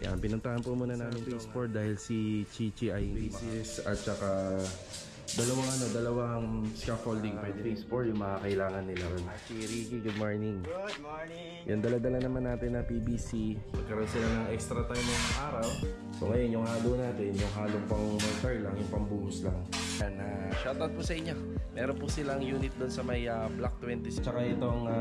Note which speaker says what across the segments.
Speaker 1: Yan, pinuntahan po muna namin Phase 4 dahil si Chichi ay basis at saka dalawang scaffolding pwede Phase 4 yung mga kailangan nila ron. Si Ricky, good morning.
Speaker 2: Good morning.
Speaker 1: Yan, dala-dala naman natin na PVC. Magkaroon sila ng extra time ng araw. So ngayon yung halo natin, yung halong pang mortar lang, yung pambuhos lang. Yan, shoutout po sa inyo. Meron po silang unit doon sa may Block 20. Tsaka itong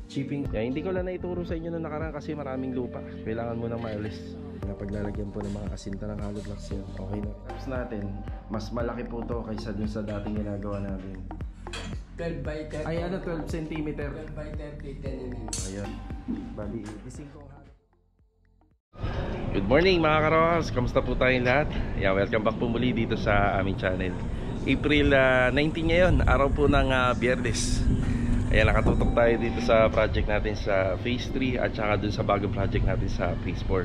Speaker 1: chipping. Yan, hindi ko lang naituro sa inyo noong nakaraan kasi maraming lupa. Kailangan mo nang maalis. Paglalagyan po ng mga asinta ng hollow blocks yan, okay na. Tapos natin, mas malaki po to kaysa dun sa dating ginagawa natin.
Speaker 2: 12 by 30.
Speaker 1: Ay, 12 cm.
Speaker 2: 12 by 30, 10 mm.
Speaker 1: Ayun. Bali, gising ko. Good morning mga karos, kamusta po tayong lahat? Yeah, welcome back po muli dito sa aming channel. April 19 ngayon, araw po ng Biyernes. Ayan, nakatutok tayo dito sa project natin sa Phase 3 at saka dun sa bagong project natin sa Phase 4.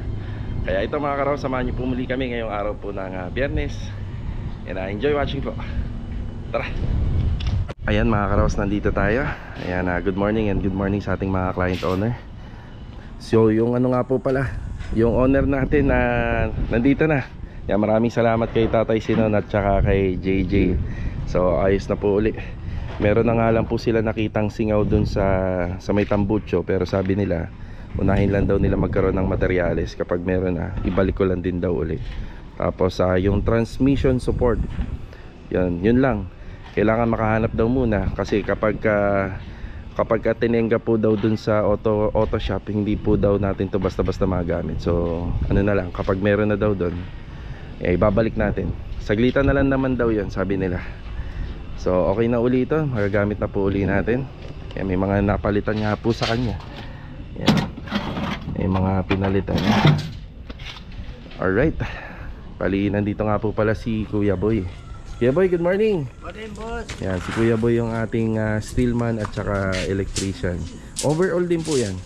Speaker 1: Kaya ito mga karaw, samahan niyo po muli kami ngayong araw po ng Biyernes. And enjoy watching po. Tara! Ayan mga karaws, nandito tayo. Ayan, good morning and good morning sa ating mga client owner. So yung ano nga po pala, yung owner natin na nandito na. Ayan, maraming salamat kay Tatay Sinon at saka kay JJ. So ayos na po uli. Meron na nga lang po sila nakitang singaw dun sa may tambucho, pero sabi nila unahin lang daw nila magkaroon ng materyales. Kapag meron na, ibalik ko lang din daw ulit. Tapos yung transmission support, yun lang. Kailangan makahanap daw muna kasi kapag tinengga po daw dun sa auto shop, hindi po daw natin to basta-basta magamit. So ano na lang, kapag meron na daw dun, ibabalik natin. Saglitan na lang naman daw yun, sabi nila. So okay na uli ito, magagamit na po uli natin. Kaya may mga napalitan nga po sa kanya. Yan. May mga pinalitan. Alright. Bali, nandito nga po pala si Kuya Boy. Kuya Boy, good morning.
Speaker 2: Morning, boss.
Speaker 1: Yan, si Kuya Boy yung ating steelman at saka electrician. Overall din po yan.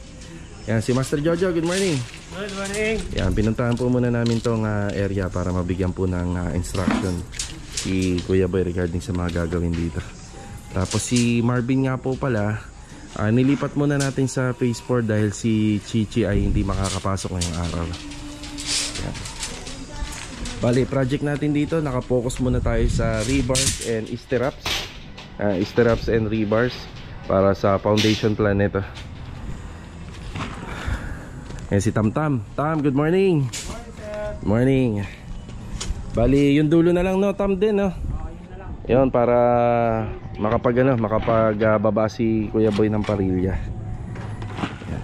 Speaker 1: Yan, si Master Jojo, good morning.
Speaker 2: Good morning.
Speaker 1: Yan, pinuntahan po muna namin tong area para mabigyan po ng instruction si Kuya Boy regarding sa mga gagawin dito. Tapos si Marvin nga po pala, nilipat muna natin sa Phase 4 dahil si Chichi ay hindi makakapasok ngayong araw. Yan. Bali, project natin dito, nakapokus muna tayo sa rebars and stirrups. Stirrups and rebars para sa foundation plan nito. Yan si Tam Tam. Tam, good morning.
Speaker 2: Morning, sir.
Speaker 1: Morning. Bali, yung dulo na lang, no? Tam din, no? Yun, para makapagbaba si Kuya Boy ng parilya. Yan.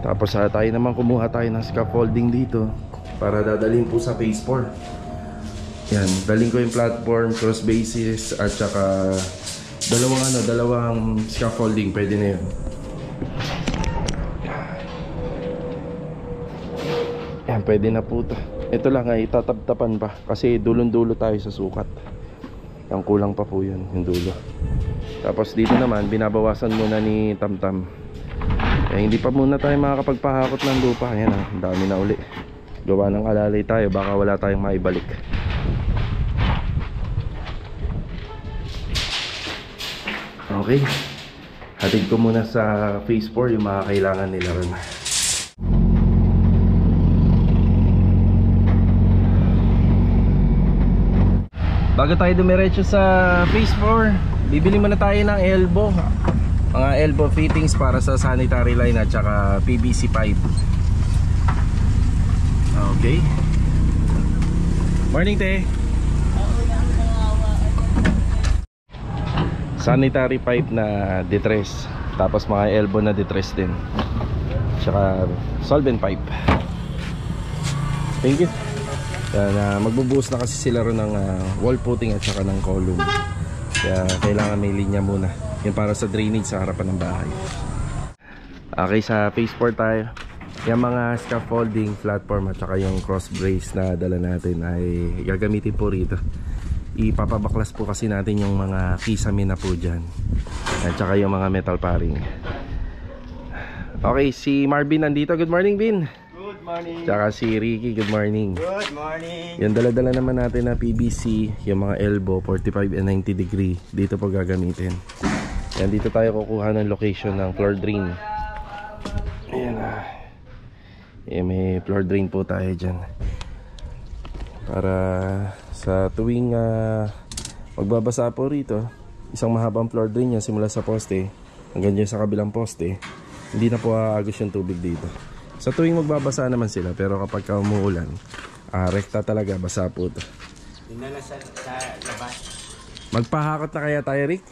Speaker 1: Tapos tayo naman kumuha tayo ng scaffolding dito para dadalhin po sa Phase 4. Yan, dalhin ko yung platform, cross bases at saka dalawang scaffolding, pwede na yun. Yan, pwede na po ito. Ito lang ay tatabtapan pa kasi dulon-dulo tayo sa sukat. Ang kulang pa po yun, yung dulo. Tapos dito naman binabawasan muna ni Tamtam. Hindi pa muna tayo makakapagpahakot ng lupa. Ayan, ang dami na uli. Gawa ng alalay tayo, baka wala tayong maibalik. Okay, hatid ko muna sa Phase 4 yung mga kailangan nila ron. Bago tayo dumiretso sa Phase 4, bibili muna tayo ng elbow. Mga elbow fittings para sa sanitary line at saka PVC pipe. Okay. Morning, te. Sanitary pipe na detress. Tapos mga elbow na detress din. Tsaka solvent pipe. Thank you. Magbubuhos na kasi sila ron ng wall putting at saka ng column. Kaya kailangan may linya muna. Yung para sa drainage sa harapan ng bahay. Okay, sa Phase 4 tayo. Yung mga scaffolding, platform at saka yung cross brace na dala natin ay gagamitin po rito. Ipapabaklas po kasi natin yung mga kisame na po dyan. At saka yung mga metal paring. Okay, si Marvin nandito. Good morning, Vin.
Speaker 2: Good morning.
Speaker 1: Tsaka si Ricky, good morning.
Speaker 2: Good morning.
Speaker 1: Yung dala-dala naman natin na PVC, yung mga elbow, 45 and 90 degree. Dito po gagamitin. Yan, dito tayo kukuha ng location ng floor drain. Ayan. May floor drain po tayo dyan para sa tuwing magbabasa po rito. Isang mahabang floor drain yan simula sa poste hanggang dyan sa kabilang poste. Hindi na po aagos yung tubig dito. Sa tuwing magbabasa naman sila, pero kapag umuulan, rekta talaga, basa po ito.
Speaker 2: Dinala sa labas.
Speaker 1: Magpahakot na kaya tayo, Rick?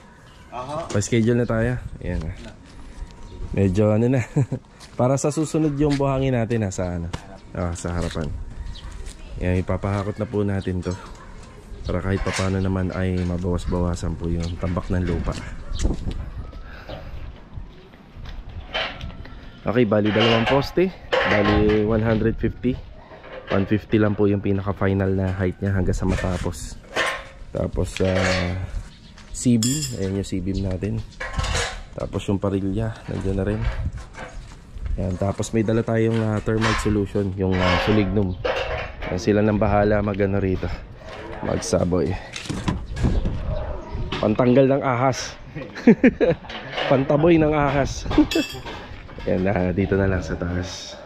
Speaker 1: Pa-schedule na tayo. Ayan na. Medyo ano na. Para sa susunod yung buhangin natin sa ano, sa harapan. Ayan, ipapahakot na po natin to para kahit papano naman ay mabawas-bawasan po yung tambak ng lupa. Okay, bali dalawang poste, bali 150 lang po yung pinaka final na height nya hanggang sa matapos. Tapos C-beam, ayan yung C-beam natin. Tapos yung parilya nandiyan na rin. Ayan, tapos may dala tayong thermite solution, yung sulignum. Ayan, sila nang bahala magano rito, magsaboy, pantanggal ng ahas. Pantaboy ng ahas. Ayan, dito na lang sa taas.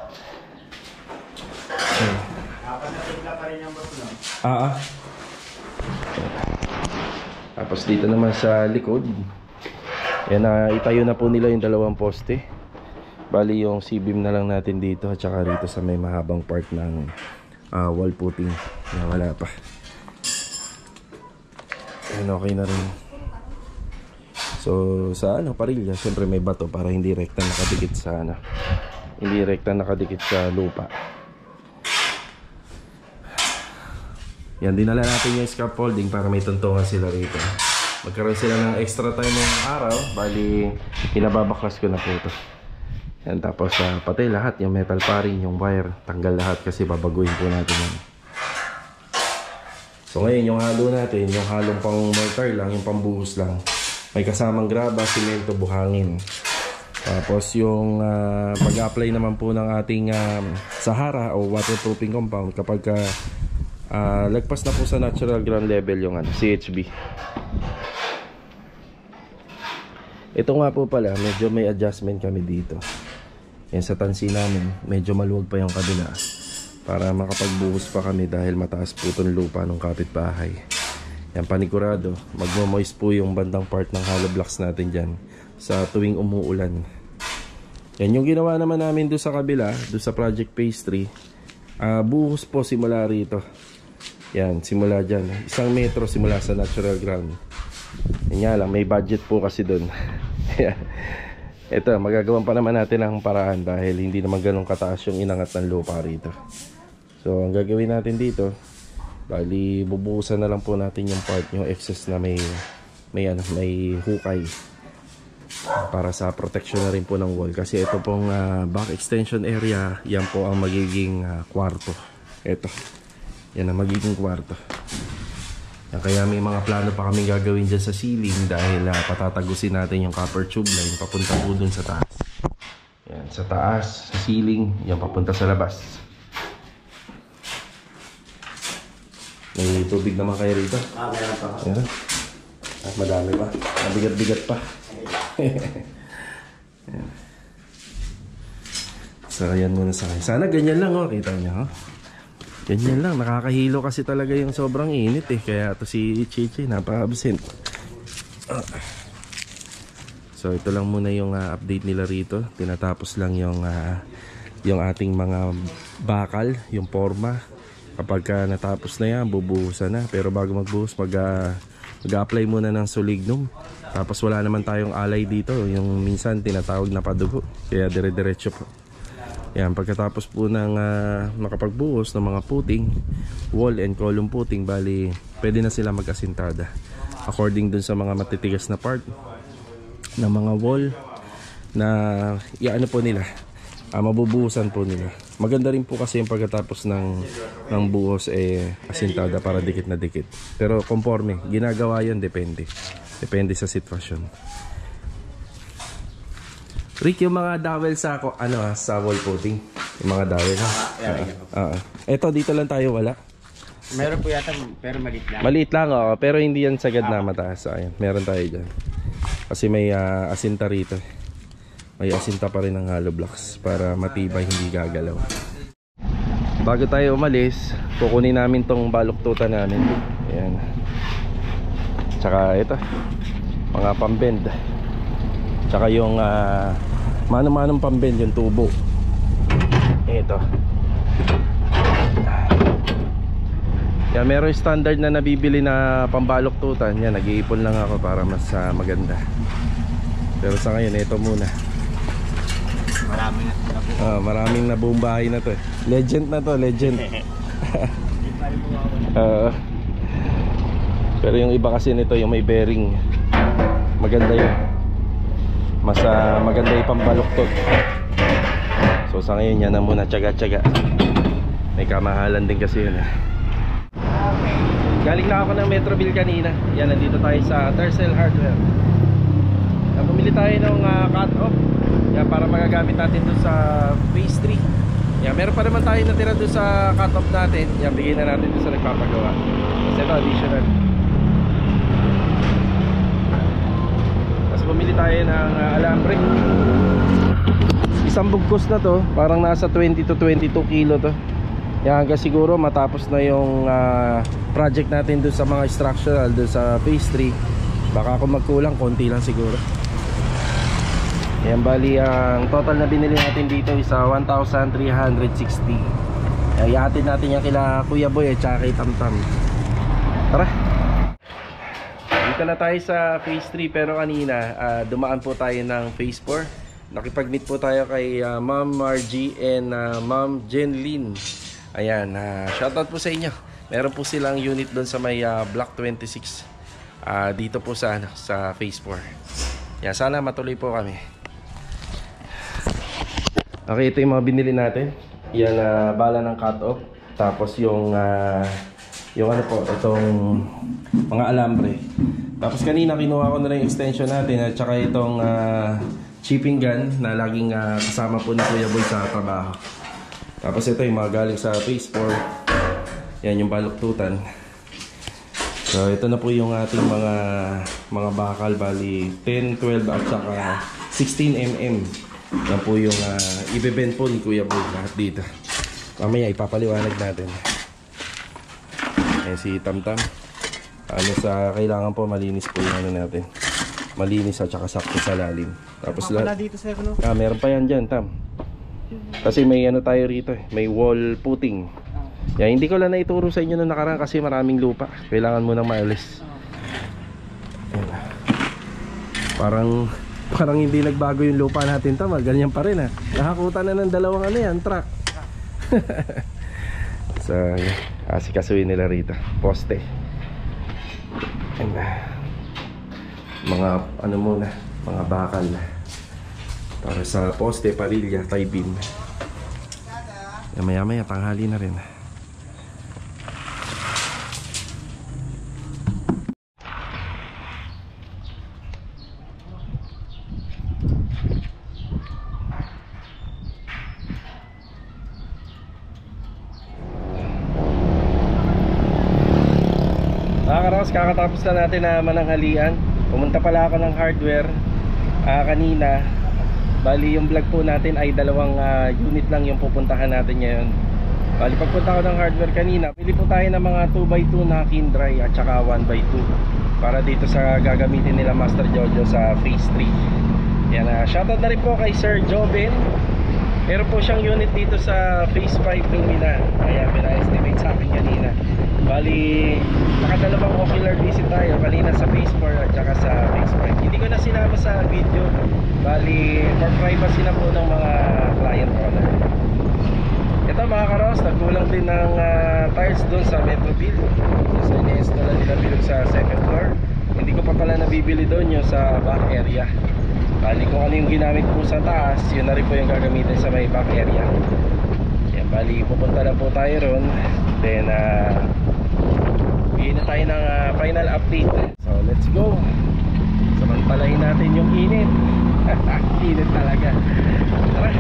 Speaker 1: Tapos dito naman sa likod, ayan, itayo na po nila yung dalawang poste. Bali yung C-beam na lang natin dito at saka rito sa may mahabang part ng wall putting na wala pa. Ayan, okay na rin. So sa parilya, syempre may bato para hindi rekta nakadikit sa hindi rekta nakadikit sa lupa. Yan, dinala natin yung scaffolding para may tuntungan sila rito. Magkaroon sila ng extra time ng araw, bali pinababaklas ko na po ito. Yan, tapos pati lahat yung metal paring, yung wire, tanggal lahat kasi babaguhin po natin yan. So ngayon yung halo natin, yung halong pang mortar lang, yung pambuhos lang, may kasamang graba, simento, buhangin. Tapos yung pag-apply naman po ng ating Sahara o waterproofing compound kapag lagpas na po sa natural ground level yung CHB. Ito nga po pala, medyo may adjustment kami dito. Yan, sa tansi namin, medyo maluwag pa yung kabila para makapagbuhos pa kami dahil mataas po itong lupa ng kapitbahay. Yan, panigurado, magmo-moist po yung bandang part ng hollow blocks natin dyan sa tuwing umuulan. Yan yung ginawa naman namin doon sa kabila, doon sa project phase 3. Buhos po simula rito. Yan, simula dyan, 1 metro simula sa natural ground. Yan nga lang, may budget po kasi doon. Ito, magagawan pa naman natin ang paraan dahil hindi naman ganun kataas yung inangat ng lupa rito. So ang gagawin natin dito, bali bubuhusan na lang po natin yung part, yung excess na may hukay para sa protection na rin po ng wall. Kasi ito pong back extension area, yan po ang magiging kwarto. Ito, yan ang magiging kwarto. Kaya may mga plano pa kami gagawin dyan sa ceiling dahil patatagusin natin yung copper tube line papunta po dun sa taas. Yan, sa taas, sa ceiling, yan papunta sa labas. May tubig naman kayo rito?
Speaker 2: Meron pa.
Speaker 1: Yan. At madami pa. Mabigat-bigat pa. Yan. So yan muna sa akin. Sana ganyan lang, kita nyo. Ganyan lang, nakakahilo kasi talaga yung sobrang init kaya to si Chichi napaka-absent. So ito lang muna yung update nila rito. Tinatapos lang yung ating mga bakal, yung forma. Kapag natapos na yan, bubuhusan na. Pero bago magbuhos, mag-apply muna ng sulignum. Tapos wala naman tayong alay dito, yung minsan tinatawag na padugo. Kaya dire-diretso po. Yan, pagkatapos po ng makapagbuhos ng mga puting, wall and column puting, bali pwede na sila mag-asintada according dun sa mga matitigas na part ng mga wall na iaano po nila, mabubuhusan po nila. Maganda rin po kasi yung pagkatapos ng buhos asintada para dikit na dikit. Pero conforme, ginagawa yun, depende sa sitwasyon. Rick, yung mga dowel sa sa wall putting, yung mga dowel eto dito lang tayo, wala?
Speaker 2: Meron po yata, pero maliit lang.
Speaker 1: Maliit lang, pero hindi yan sagad na mataas. Ayan, meron tayo dyan kasi may asinta rito. may asinta pa rin ng hollow blocks para matibay, hindi gagalaw. Bago tayo umalis, kukunin namin tong baluktutan namin. Ayan. Tsaka ito, mga pambend. Tsaka yung mano-manong pambend, yung tubo. Ito. Yan, meron standard na nabibili na pambaluktutan. Yan, nag-iipon lang ako para mas maganda. Pero sa ngayon, ito muna. Maraming nabuong bahay na to. Legend na to, legend. Pero yung iba kasi nito, yung may bearing, maganda yun. Mas maganda yung pambaluktot. So sa ngayon, yan na muna, tsaga-tsaga. May kamahalan din kasi yun. Galing na ako ng Metroville kanina. Yan, nandito tayo sa Tercel Hardware. Pumili tayo ng cut-off. Yan, para magagamit natin doon sa phase 3. Yan, meron pa naman tayo natira doon sa cut-off natin. Yan, bigyan na natin doon sa nagpapagawa. Kasi ito, additional. Tapos bumili tayo ng alambre. Isang bugkos na to. Parang nasa 20 to 22 kilo to. Yan, hanggang siguro matapos na yung project natin doon sa mga structural doon sa phase 3. Baka kung magkulang, konti lang siguro. Yan, bali ang total na binili natin dito is 1,360. Ihatid natin yan kila Kuya Boy at saka kay Tamtam. Tara. Dito na tayo sa phase 3, pero kanina dumaan po tayo ng phase 4. Nakipag-meet po tayo kay Ma'am Margie and Ma'am Jenlyn. Ayan, shoutout po sa inyo. Meron po silang unit doon sa may Block 26 dito po sa phase 4. Yan, sana matuloy po kami. Okay, ito yung mga binili natin. Yan, bala ng cut-off. Tapos yung ano po, itong mga alambre. Tapos kanina kinuha ko na rin yung extension natin at saka itong chipping gun na laging kasama po ni Kuya Boy sa trabaho. Tapos ito yung mga galing sa phase 4. Yan yung baluktutan. So ito na po yung ating mga bakal, bali 10, 12 at saka 16mm. Yan po yung ibebend po ni Kuya Boy lahat dito. Mamaya ipapaliwanag natin. Ayan si Tamtam. Kailangan po malinis po yung ano natin. Malinis at saka sakto sa lalim. Tapos lahat dito sir, no? Meron pa yan dyan, Tam. Kasi may ano tayo rito eh, may wall putting. Yan, hindi ko lang naituro sa inyo nung nakaraan kasi maraming lupa. Kailangan mo nang maalis. Parang hindi nagbago yung lupa natin, Tam. Ganyan pa rin ha. Nakakutan na ng dalawang ano yan, truck. So, asikasuhin nila rito. Poste. And, mga ano muna, mga bakal para sa poste, parilya, tie beam. Maya maya tanghali na rin. Kakatapos na natin na mananghalian. Pumunta pala ako ng hardware kanina. Bali yung vlog po natin ay dalawang unit lang yung pupuntahan natin ngayon. Bali pagpunta ko ng hardware kanina, pili po tayo ng mga 2x2 na Kindry at saka 1x2 para dito sa gagamitin nila Master Jojo sa phase 3. Yan, shoutout na rin po kay Sir Joven. Meron po siyang unit dito sa phase 5 Lumina. Kaya pina-estimate sa akin kanina. Bali, nakadalawang ocular visit tayo kanina sa phase 4 at saka sa phase 5. Hindi ko na sinama sa video. Bali, for privacy na po ng mga client owner. Ito mga karos, nagkulang din ng tires doon sa Metroville. So ini-install na nila bilog sa second floor. Hindi ko pa pala nabibili doon yung sa back area. Bali kung ano yung ginamit po sa taas, yun na rin po yung gagamitin sa may back area. Yan, bali pupunta na po tayo ron. Then bigyan na tayo ng final update. So let's go. Samantalahin natin yung init. Init talaga. Tara.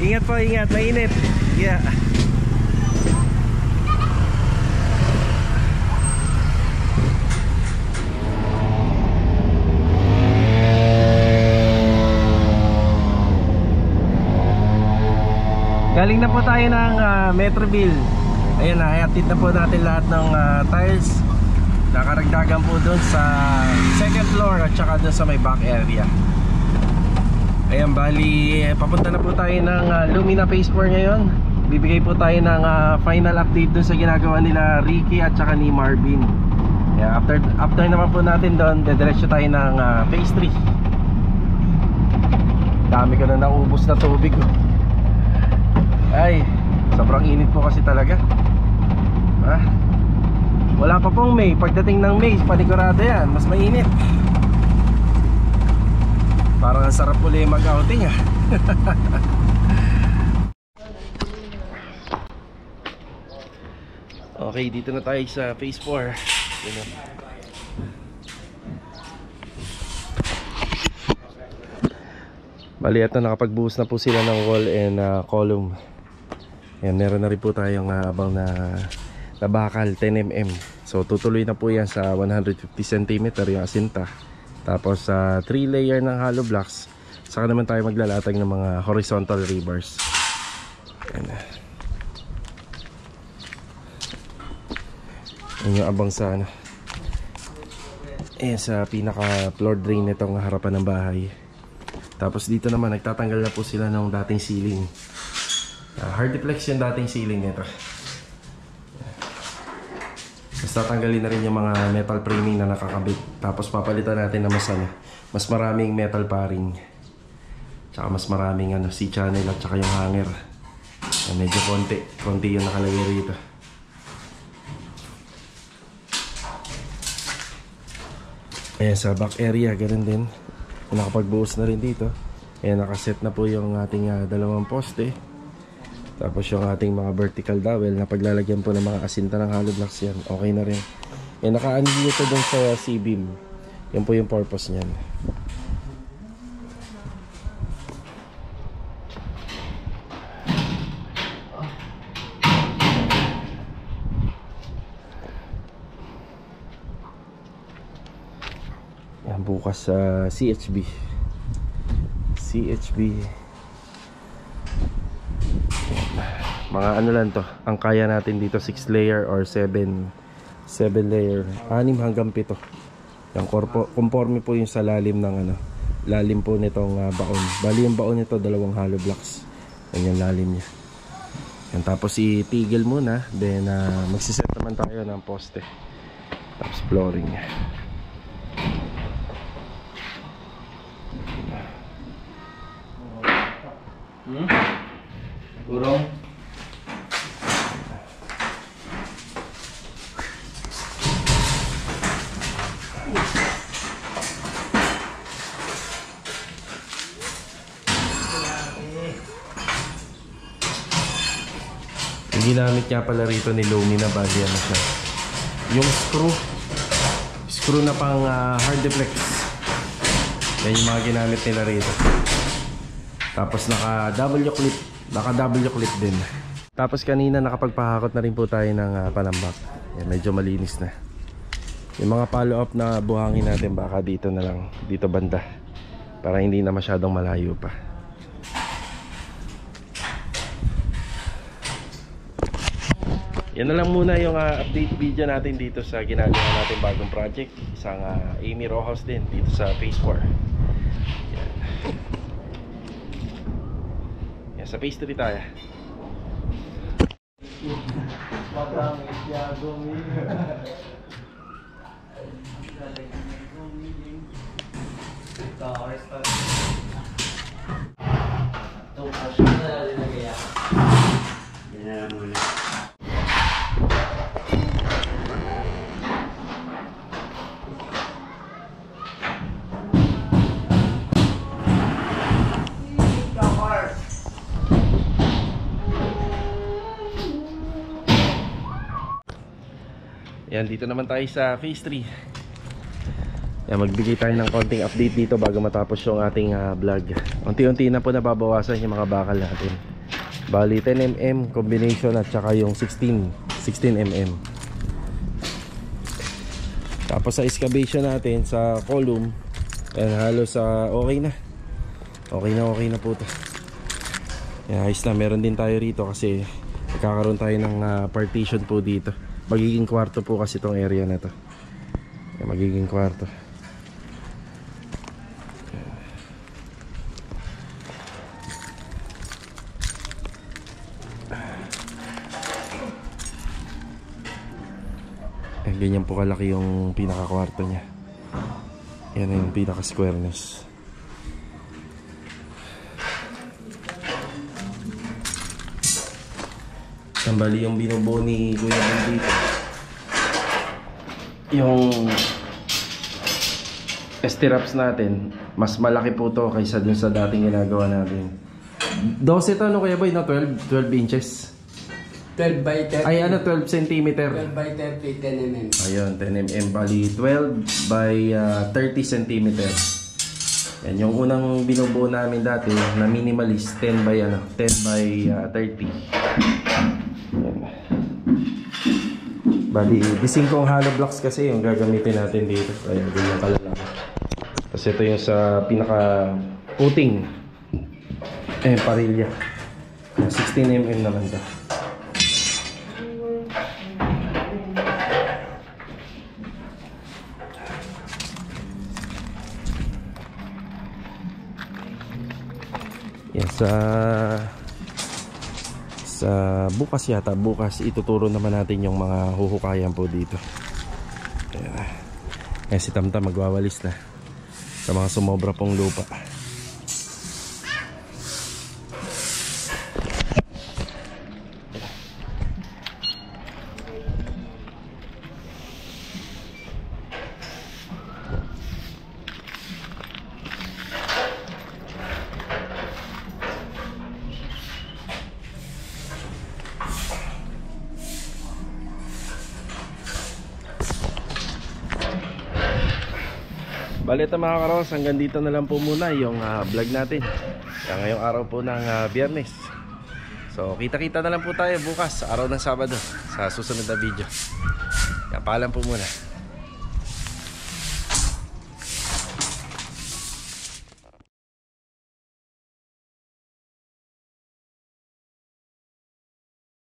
Speaker 1: Ingat po, ingat, mainit. Yeah. Galing na po tayo ng Metroville. Ayan na, iatid na po natin lahat ng tiles. Nakaragdagan po doon sa second floor at saka doon sa may back area. Ayan, bali papunta na po tayo ng Lumina Phase 4 ngayon. Bibigay po tayo ng final update doon sa ginagawa nila Ricky at saka ni Marvin. Ayan, after naman po natin doon, dediretso tayo ng Phase 3. Dami ko na naubos na tubig. Ay, sobrang init po kasi talaga. Wala pa pong May. Pagdating ng May, panigurado yan, mas mainit. Parang ang sarap ulit mag-outing Okay, dito na tayo sa Phase 4. Bali, ito nakapagbuhos na po sila ng wall and column. Ayan, meron na rin po tayong abang na bakal 10mm. So tutuloy na po yan sa 150 cm yung asinta. Tapos 3 layer ng hollow blocks. Saka naman tayo maglalatag ng mga horizontal rebars. Ayan. Ayan yung abang sa ayan, sa pinaka floor drain nitong harapan ng bahay. Tapos dito naman nagtatanggal na po sila ng dating ceiling. Hardiplex yung dating ceiling nito. Tapos tatanggalin na rin yung mga metal framing na nakakabit. Tapos papalitan natin na mas maraming metal paring. Tsaka mas maraming C-channel at saka yung hanger. Medyo konti yung nakalagay rito. Ayan, sa back area ganun din. Nakapagbuhos na rin dito. Ayan, nakaset na po yung ating dalawang poste. Tapos yung ating mga vertical dowel na paglalagyan po ng mga asinta ng hollow blocks yan, okay na rin. Yan, naka-anil ito dun sa C-beam. Yan po yung purpose niyan. Yan, bukas sa CHB. Mga ano lang to, ang kaya natin dito 6 layer or 7 layer, 6 hanggang 7. Yung conforme po yung sa lalim ng lalim po nitong baon. Bali yung baon nito 2 hollow blocks. Yan yung lalim niya. Yan, tapos itigil muna, then magsiset naman tayo ng poste. Tapos flooring. Urong. Yung ginamit niya pala rito ni Lumina, bali ano siya, yung screw na pang hardiplex. Yan yung mga ginamit nila rito. Tapos naka double clip din. Tapos kanina nakapagpahakot na rin po tayo ng panambak. Yan, medyo malinis na. Yung mga follow up na buhangin natin baka dito na lang, dito banda, para hindi na masyadong malayo pa. Yan na lang muna yung update video natin dito sa ginagawa natin bagong project. Isang Amy Row House din dito sa Phase 4. Yan. Yan, sa Phase 3 tayo. Yan, dito naman tayo sa Phase 3. Yan, magbigay tayo ng konting update dito bago matapos yung ating vlog. Unti-unti na po nababawasan yung mga bakal natin. Bali 10mm combination at saka yung 16mm. Tapos sa excavation natin sa column, ayan, halos okay na. Okay na po to. Ayan, ayos na. Meron din tayo rito kasi magkakaroon tayo ng partition po dito. Magiging kwarto po kasi itong area na to. Ayan, magiging kwarto. Ayan, ganyan po kalaki yung pinaka-kwarto niya. Yan na yung pinaka-squareness. Bali yung binubuo ni Kuya Ben dito, yung ST-wraps natin, mas malaki po to kaysa dun sa dating ginagawa natin. 12 to, ano Kuya Boy, no? 12 inches.
Speaker 2: 12 by 30.
Speaker 1: Ay, ano, 12 cm.
Speaker 2: 12 by 30, 10 mm.
Speaker 1: Ayun, 10 mm. Bali, 12 by 30 cm. Yan, yung unang binubuo namin dati na minimalist, 10 by 30. Yan. Bali, 5 hollow blocks kasi yung gagamitin natin dito. Ayun, ganyan kalalaki. Kasi ito yung sa pinaka coating. Parilya. 16 mm naman to. Yan, sa bukas yata, bukas ituturo naman natin yung mga huhukayan po dito. Ayan, si Tamtam magwawalis na sa mga sumobra pong lupa. Bali ito mga karos, hanggang dito na lang po muna yung vlog natin ngayong araw po ng Biyernes. So kita-kita na lang po tayo bukas, araw ng Sabado, sa susunod na video. Paalam po muna.